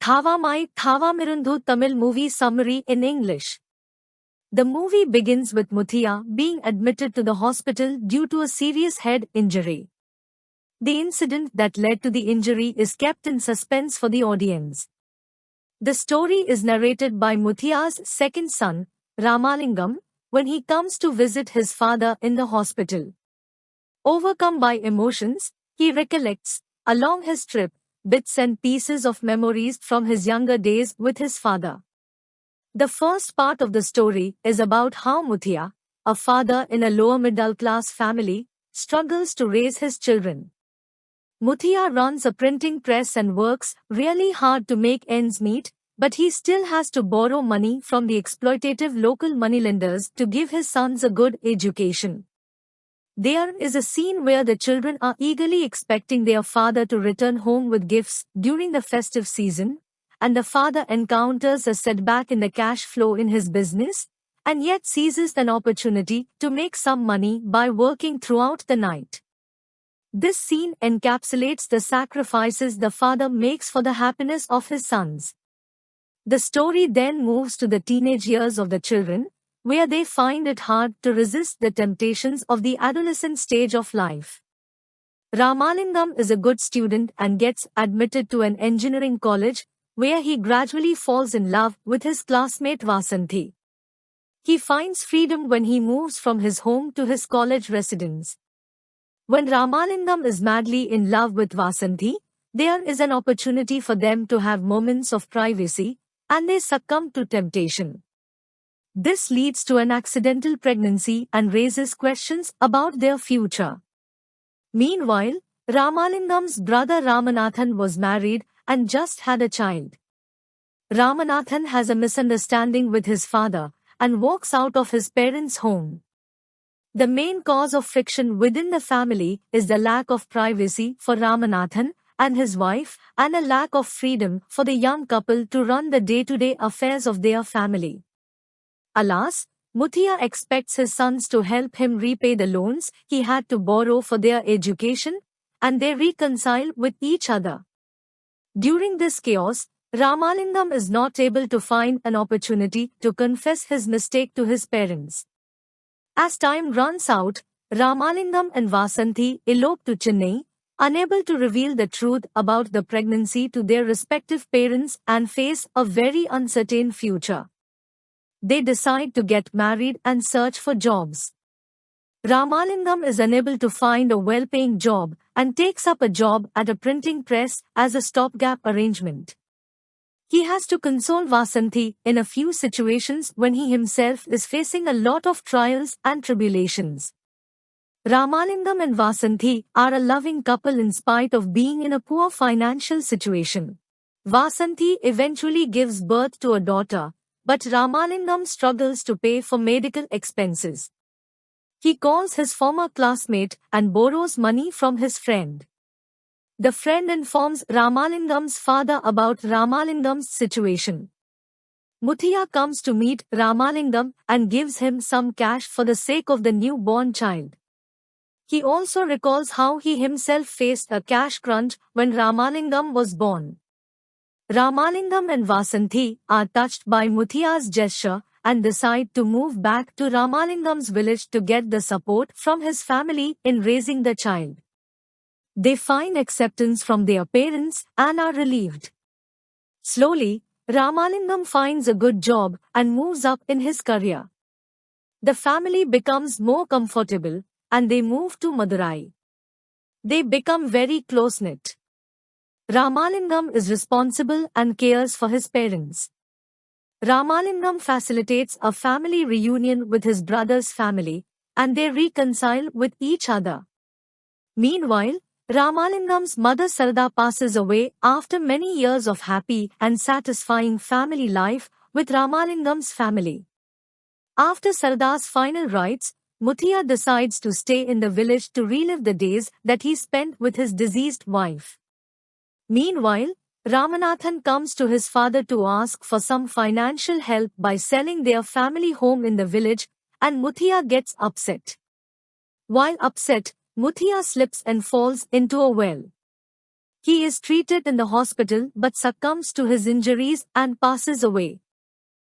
Thavamai Thavamirundu Tamil movie summary in English. The movie begins with Muthia being admitted to the hospital due to a serious head injury. The incident that led to the injury is kept in suspense for the audience. The story is narrated by Muthia's second son, Ramalingam, when he comes to visit his father in the hospital. Overcome by emotions, he recollects, along his trip, bits and pieces of memories from his younger days with his father. The first part of the story is about how Muthia, a father in a lower middle-class family, struggles to raise his children. Muthia runs a printing press and works really hard to make ends meet, but he still has to borrow money from the exploitative local moneylenders to give his sons a good education. There is a scene where the children are eagerly expecting their father to return home with gifts during the festive season, and the father encounters a setback in the cash flow in his business, and yet seizes an opportunity to make some money by working throughout the night. This scene encapsulates the sacrifices the father makes for the happiness of his sons. The story then moves to the teenage years of the children, where they find it hard to resist the temptations of the adolescent stage of life. Ramalingam is a good student and gets admitted to an engineering college, where he gradually falls in love with his classmate Vasanthi. He finds freedom when he moves from his home to his college residence. When Ramalingam is madly in love with Vasanthi, there is an opportunity for them to have moments of privacy, and they succumb to temptation. This leads to an accidental pregnancy and raises questions about their future. Meanwhile, Ramalingam's brother Ramanathan was married and just had a child. Ramanathan has a misunderstanding with his father and walks out of his parents' home. The main cause of friction within the family is the lack of privacy for Ramanathan and his wife, and a lack of freedom for the young couple to run the day-to-day affairs of their family. Alas, Muthia expects his sons to help him repay the loans he had to borrow for their education, and they reconcile with each other. During this chaos, Ramalingam is not able to find an opportunity to confess his mistake to his parents. As time runs out, Ramalingam and Vasanthi elope to Chennai, unable to reveal the truth about the pregnancy to their respective parents and face a very uncertain future. They decide to get married and search for jobs. Ramalingam is unable to find a well-paying job and takes up a job at a printing press as a stopgap arrangement. He has to console Vasanthi in a few situations when he himself is facing a lot of trials and tribulations. Ramalingam and Vasanthi are a loving couple in spite of being in a poor financial situation. Vasanthi eventually gives birth to a daughter, but Ramalingam struggles to pay for medical expenses. He calls his former classmate and borrows money from his friend. The friend informs Ramalingam's father about Ramalingam's situation. Muthia comes to meet Ramalingam and gives him some cash for the sake of the newborn child. He also recalls how he himself faced a cash crunch when Ramalingam was born. Ramalingam and Vasanthi are touched by Muthia's gesture and decide to move back to Ramalingam's village to get the support from his family in raising the child. They find acceptance from their parents and are relieved. Slowly, Ramalingam finds a good job and moves up in his career. The family becomes more comfortable and they move to Madurai. They become very close-knit. Ramalingam is responsible and cares for his parents. Ramalingam facilitates a family reunion with his brother's family, and they reconcile with each other. Meanwhile, Ramalingam's mother Sarada passes away after many years of happy and satisfying family life with Ramalingam's family. After Sarada's final rites, Muthia decides to stay in the village to relive the days that he spent with his deceased wife. Meanwhile, Ramanathan comes to his father to ask for some financial help by selling their family home in the village, and Muthia gets upset. While upset, Muthia slips and falls into a well. He is treated in the hospital but succumbs to his injuries and passes away.